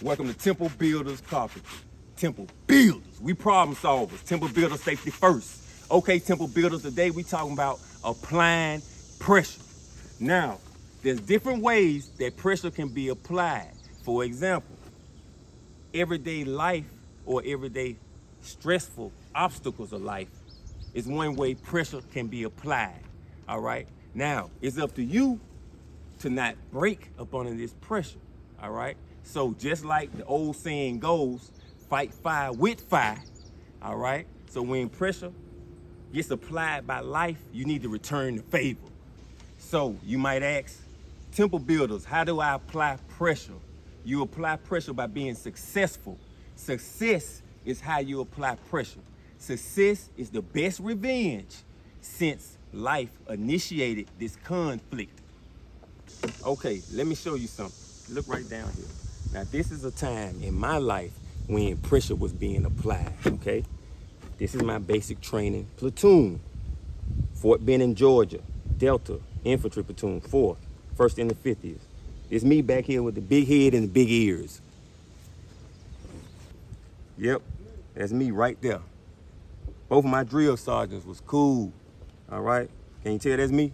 Welcome to Temple Builders Coffee. Temple Builders, we problem solvers. Temple Builders, safety first. Okay, Temple Builders, today we talking about applying pressure. Now, there's different ways that pressure can be applied. For example, everyday life or everyday stressful obstacles of life is one way pressure can be applied. All right. Now, it's up to you to not break up under this pressure. All right. So just like the old saying goes, fight fire with fire. All right. So when pressure gets applied by life, you need to return the favor. So you might ask, Temple Builders, how do I apply pressure? You apply pressure by being successful. Success is how you apply pressure. Success is the best revenge since life initiated this conflict. Okay, let me show you something. Look right down here. Now, this is a time in my life when pressure was being applied, okay? This is my basic training platoon. Fort Benning, Georgia, Delta Infantry Platoon, 4th, 1st and the 50th. It's me back here with the big head and the big ears. Yep, that's me right there. Both of my drill sergeants was cool, all right? Can you tell that's me?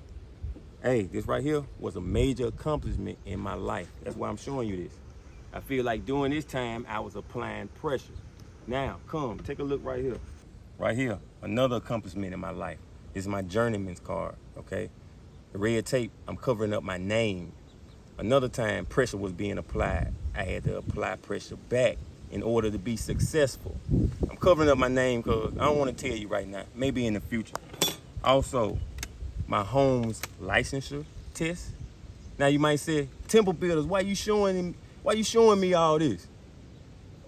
Hey, this right here was a major accomplishment in my life. That's why I'm showing you this. I feel like during this time, I was applying pressure. Now, come, take a look right here. Right here, another accomplishment in my life. This is my journeyman's card, okay? The red tape, I'm covering up my name. Another time pressure was being applied. I had to apply pressure back in order to be successful. I'm covering up my name because I don't want to tell you right now, maybe in the future. Also, my home's licensure test. Now you might say, Temple Builders, why you showing me all this?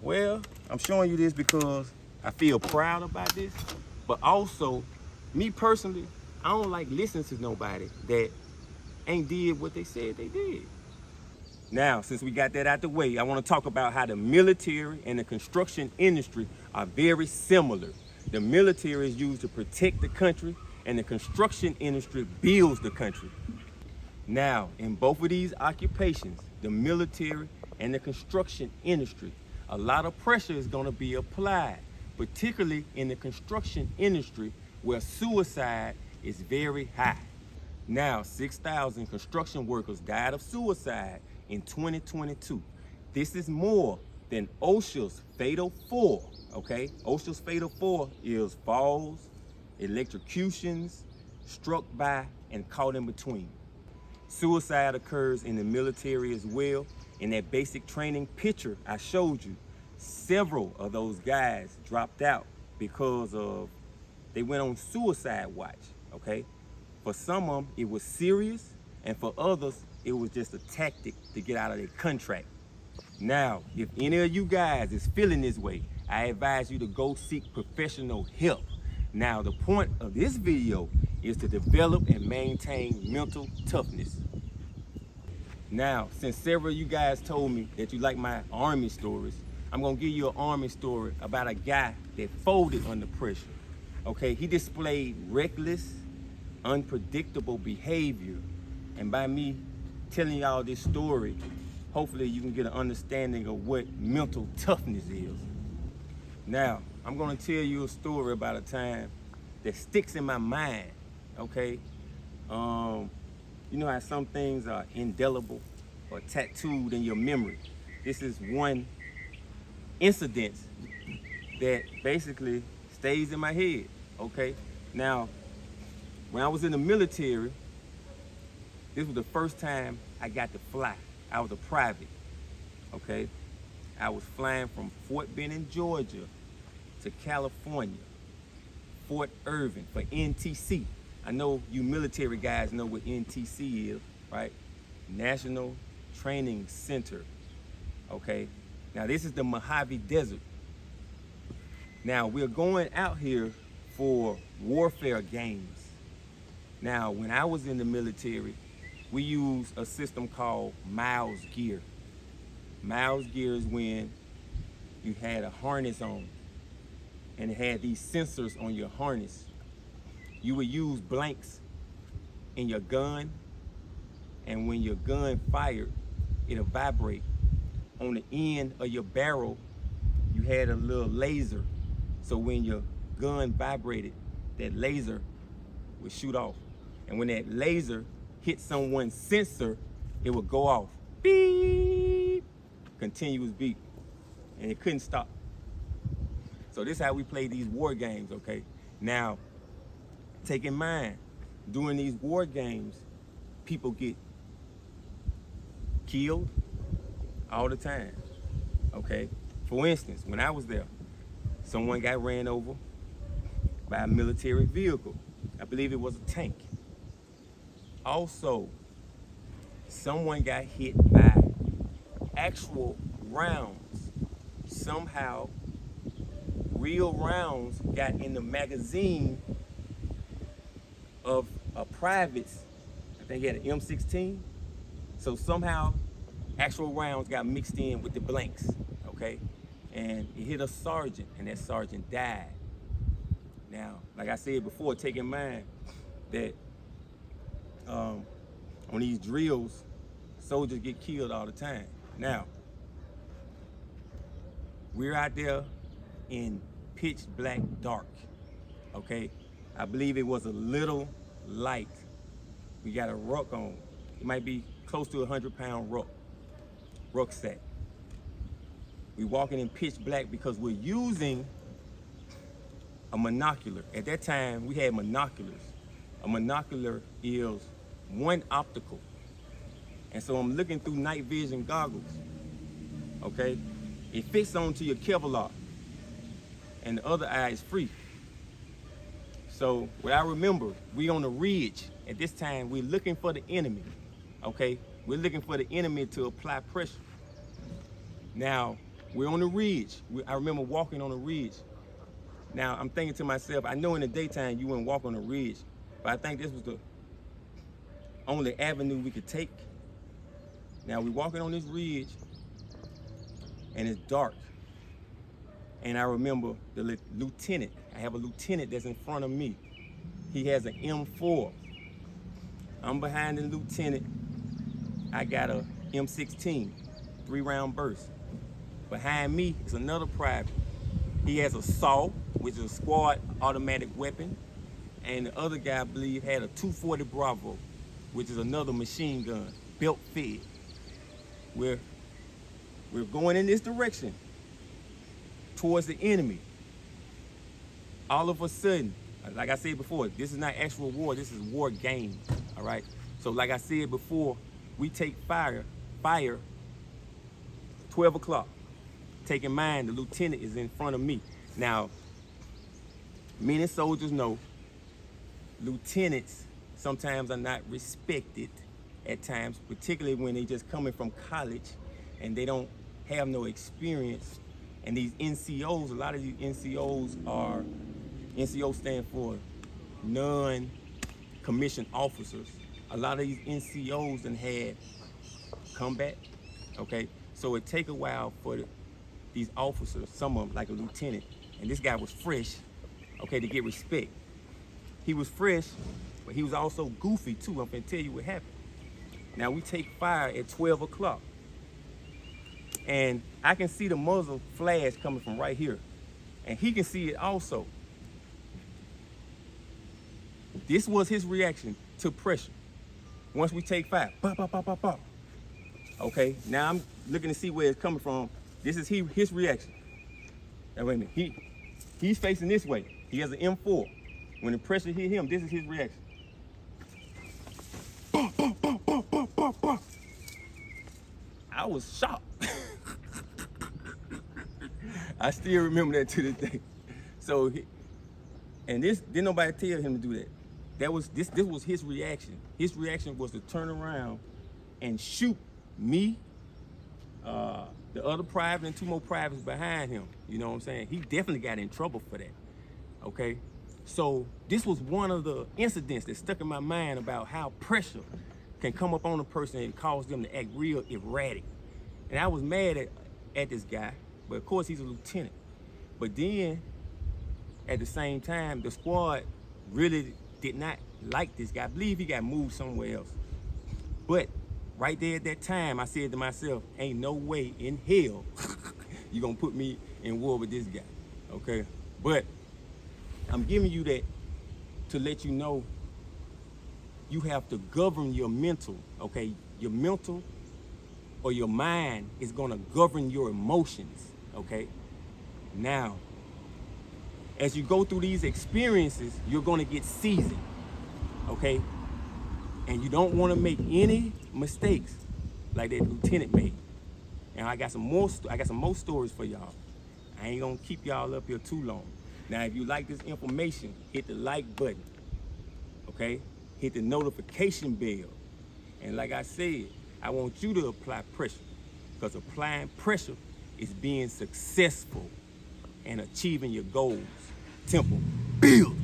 Well, I'm showing you this because I feel proud about this, but also, me personally, I don't like listening to nobody that ain't did what they said they did. Now, since we got that out the way, I want to talk about how the military and the construction industry are very similar. The military is used to protect the country, and the construction industry builds the country. Now, in both of these occupations, the military and the construction industry, a lot of pressure is going to be applied, particularly in the construction industry where suicide is very high. Now, 6,000 construction workers died of suicide in 2022. This is more than OSHA's Fatal 4, okay? OSHA's Fatal 4 is falls, electrocutions, struck by, and caught in between. Suicide occurs in the military as well. In that basic training picture I showed you, several of those guys dropped out because they went on suicide watch, okay? For some of them, it was serious, and for others, it was just a tactic to get out of their contract. Now, if any of you guys is feeling this way, I advise you to go seek professional help. Now, the point of this video is to develop and maintain mental toughness. Now, since several of you guys told me that you like my Army stories, I'm gonna give you an Army story about a guy that folded under pressure. Okay, he displayed reckless, unpredictable behavior. And by me telling y'all this story, hopefully you can get an understanding of what mental toughness is. Now, I'm gonna tell you a story about a time that sticks in my mind, okay? You know how some things are indelible or tattooed in your memory. This is one incident that basically stays in my head, okay? Now, when I was in the military, this was the first time I got to fly. I was a private, okay? I was flying from Fort Benning, Georgia to California, Fort Irving for NTC. I know you military guys know what NTC is, right? National Training Center, okay? Now this is the Mojave Desert. Now we're going out here for warfare games. Now, when I was in the military, we used a system called Miles Gear. Miles Gear is when you had a harness on and it had these sensors on your harness. You would use blanks in your gun, and when your gun fired, it'll vibrate on the end of your barrel, you had a little laser. So when your gun vibrated, that laser would shoot off. And when that laser hit someone's sensor, it would go off. Beep! Continuous beep. And it couldn't stop. So this is how we play these war games, okay? Now, take in mind, during these war games, people get killed all the time, okay? For instance, when I was there, someone got ran over by a military vehicle. I believe it was a tank. Also, someone got hit by actual rounds. Somehow, real rounds got in the magazine of a private's, I think he had an M16. So somehow, actual rounds got mixed in with the blanks, okay? And it hit a sergeant, and that sergeant died. Now, like I said before, take in mind that on these drills, soldiers get killed all the time. Now, we're out there in pitch black dark, okay? I believe it was a little light. We got a ruck on. It might be close to a 100-pound rucksack. We walking in pitch black because we're using a monocular. At that time, we had monoculars. A monocular is one optical. And so I'm looking through night vision goggles, okay? It fits onto your Kevlar, and the other eye is free. So what I remember, we on the ridge. At this time, we're looking for the enemy, okay? We're looking for the enemy to apply pressure. Now, we're on the ridge. I remember walking on the ridge. Now, I'm thinking to myself, I know in the daytime you wouldn't walk on the ridge, but I think this was the only avenue we could take. Now, we're walking on this ridge, and it's dark. And I remember the lieutenant. I have a lieutenant that's in front of me. He has an M4. I'm behind the lieutenant. I got a M16, 3-round burst. Behind me is another private. He has a saw, which is a squad automatic weapon. And the other guy, I believe, had a 240 Bravo, which is another machine gun, belt fed. We're going in this direction towards the enemy. All of a sudden, like I said before, this is not actual war, this is war game, all right? So like I said before, we take fire 12 o'clock. Take in mind, the lieutenant is in front of me. Now, many soldiers know lieutenants sometimes are not respected at times, particularly when they just coming from college and they don't have no experience. And these NCOs, a lot of these NCOs stand for non-commissioned officers. A lot of these NCOs done had combat, okay? So it take a while for these officers, some of them, like a lieutenant, and this guy was fresh, okay, to get respect. He was fresh, but he was also goofy too. I'm gonna tell you what happened. Now we take fire at 12 o'clock. And I can see the muzzle flash coming from right here. And he can see it also. This was his reaction to pressure. Once we take fire, pop, pop, pop, pop, pop. Okay, now I'm looking to see where it's coming from. This is his reaction. Now wait a minute, he's facing this way. He has an M4. When the pressure hit him, this is his reaction. I was shocked. I still remember that to this day. So, and this didn't nobody tell him to do that. This was his reaction. His reaction was to turn around and shoot me, the other private, and 2 more privates behind him. You know what I'm saying? He definitely got in trouble for that. Okay, so this was one of the incidents that stuck in my mind about how pressure can come up on a person and cause them to act real erratic. And I was mad at this guy, but of course he's a lieutenant. But then, at the same time, the squad really did not like this guy. I believe he got moved somewhere else. But right there at that time, I said to myself, ain't no way in hell you gonna put me in war with this guy, okay? But I'm giving you that to let you know you have to govern your mental, okay? Your mental or your mind is gonna govern your emotions, okay? Now, as you go through these experiences, you're gonna get seasoned, okay? And you don't wanna make any mistakes like that lieutenant made. And I got some more stories for y'all. I ain't gonna keep y'all up here too long. Now, if you like this information, hit the like button, okay? Hit the notification bell. And like I said, I want you to apply pressure, because applying pressure is being successful and achieving your goals. Temple, build.